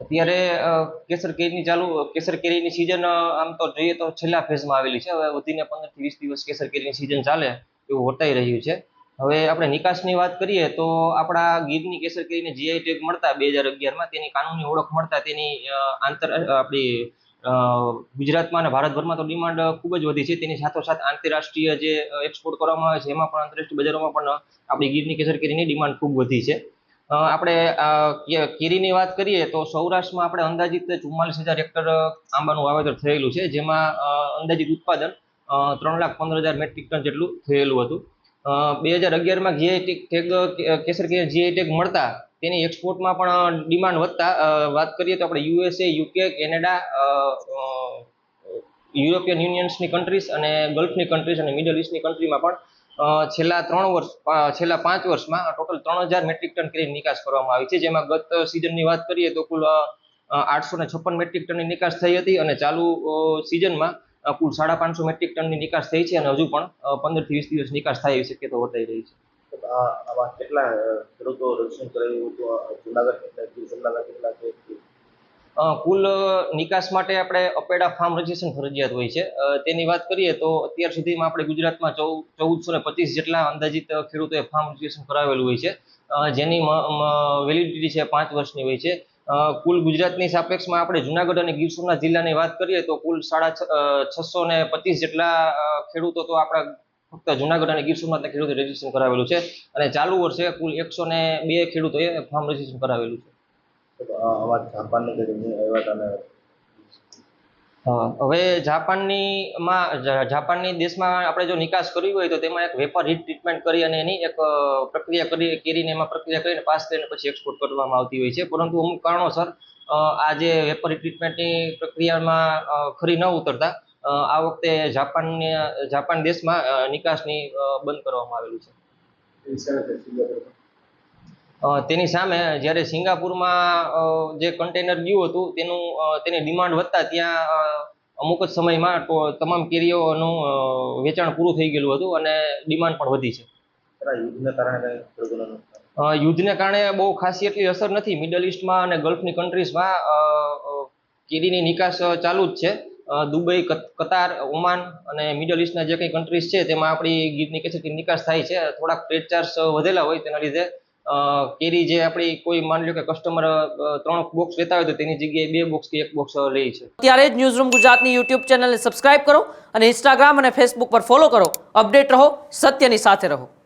અત્યારે કેસર કેરીની કેસર કેરીની સિઝન આમ તો જોઈએ તો છેલ્લા ફેઝમાં આવેલી છે. હવે વધીને 15 થી 20 દિવસ કેસર કેરીની સિઝન ચાલે એવું વર્તાઈ રહ્યું છે. હવે આપણે નિકાસની વાત કરીએ તો આપણા ગીરની કેસર કેરીને જીઆઈ ટેગ મળતા 2011માં તેની કાનૂની ઓળખ મળતા તેની આપણી ગુજરાતમાં અને ભારતભરમાં તો ડિમાન્ડ ખૂબ જ વધી છે. તેની સાથોસાથ આંતરરાષ્ટ્રીય જે એક્સપોર્ટ કરવામાં આવે છે એમાં પણ આંતરરાષ્ટ્રીય બજારોમાં પણ આપણી ગીરની કેસર કેરીની ડિમાન્ડ ખૂબ વધી છે. આપણે કેરીની વાત કરીએ તો સૌરાષ્ટ્રમાં આપણે અંદાજિત 44,000 હેક્ટર આંબાનું વાવેતર થયેલું છે, જેમાં અંદાજિત ઉત્પાદન 3,15,000 મેટ્રિક ટન જેટલું થયેલું હતું. 2011માં જીઆઈ ટેગ કેસર કેરી જીઆઈ ટેગ મળતા તેની એક્સપોર્ટમાં પણ ડિમાન્ડ વધતા વાત કરીએ તો આપણે યુએસએ, યુકે, કેનેડા, યુરોપિયન યુનિયન્સની કન્ટ્રીઝ અને ગલ્ફની કન્ટ્રીઝ અને મિડલ ઈસ્ટની કન્ટ્રીમાં પણ છેલ્લા 5 વર્ષમાં ટોટલ 3,000 મેટ્રિક ટન કેરી નિકાસ કરવામાં આવી છે, જેમાં ગત સિઝનની વાત કરીએ તો કુલ 856 મેટ્રિક ટનની નિકાસ થઈ હતી અને ચાલુ સિઝનમાં કુલ 550 મેટ્રિક ટનની નિકાસ થઈ છે અને હજુ પણ 15 થી 20 દિવસ નિકાસ થાય એવી શક્યતા વર્તાઈ રહી છે. આમાં કેટલા ખેડૂતો રજીસ્ટ્રેશન કરાવ્યું હતું? જુનાગઢ કેટલા છે? કુલ નિકાસ માટે આપણે અપેડા ફાર્મ રજીસ્ટ્રેશન ફરજિયાત હોય છે. તેની વાત કરીએ તો અત્યાર સુધીમાં આપણે ગુજરાતમાં 1425 જેટલા અંદાજિત ખેડૂતોએ ફાર્મ રજીસ્ટ્રેશન કરાવેલું હોય છે, જેની વેલિડિટી છે 5 વર્ષની હોય છે. કુલ ગુજરાતની સાપેક્ષમાં આપણે જુનાગઢ અને ગીર સોમનાથ જિલ્લાની વાત કરીએ તો કુલ 625 જેટલા ખેડૂતો તો આપણા ફક્ત જુનાગઢ અને ગીર સોમનાથના ખેડૂતો રજીસ્ટ્રેશન કરાવેલું છે અને ચાલુ વર્ષે કુલ 102 ખેડૂતોએ ફાર્મ રજીસ્ટ્રેશન કરાવેલું છે. હવે જાપાનની દેશમાં આપણે જો નિકાસ કરવી હોય તો તેમાં એક વેપાર હીટ ટ્રીટમેન્ટ કરી અને એની એક પ્રક્રિયા કરીને પાસ કરીને પછી એક્સપોર્ટ કરવામાં આવતી હોય છે, પરંતુ અમુક કારણોસર આ જે વેપાર હીટ ટ્રીટમેન્ટની પ્રક્રિયામાં ખરી ન ઉતરતા આ વખતે જાપાન દેશમાં નિકાસની બંધ કરવામાં આવેલું છે. તેની સામે જ્યારે સિંગાપુરમાં જે કન્ટેનર ગયું હતું તેની ડિમાન્ડ વધતા ત્યાં અમુક જ સમયમાં તમામ કેરીઓનું વેચાણ પૂરું થઈ ગયેલું હતું અને ડિમાન્ડ પણ વધી છે. યુદ્ધને કારણે બહુ ખાસી એટલી અસર નથી. મિડલ ઈસ્ટમાં અને ગલ્ફની કન્ટ્રીઝમાં કેરીની નિકાસ ચાલુ જ છે. દુબઈ, કતાર, ઓમાન અને મિડલ ઈસ્ટના જે કંઈ કન્ટ્રીઝ છે તેમાં આપણી ગીરની કેસરની નિકાસ થાય છે. થોડાક ટ્રેડ ચાર્જ વધેલા હોય તેના લીધે કેરી જે આપણી કોઈ માની લો કે કસ્ટમર 3 બોક્સ લેતા હોય તો તેની જગ્યાએ 2 બોક્સ કે 1 બોક્સ લે છે. ત્યારે જ ન્યૂઝરૂમ ગુજરાતની યુટ્યુબ ચેનલને સબસ્ક્રાઇબ કરો અને ઇન્સ્ટાગ્રામ અને ફેસબુક પર ફોલો કરો. અપડેટ રહો, સત્યની સાથે રહો.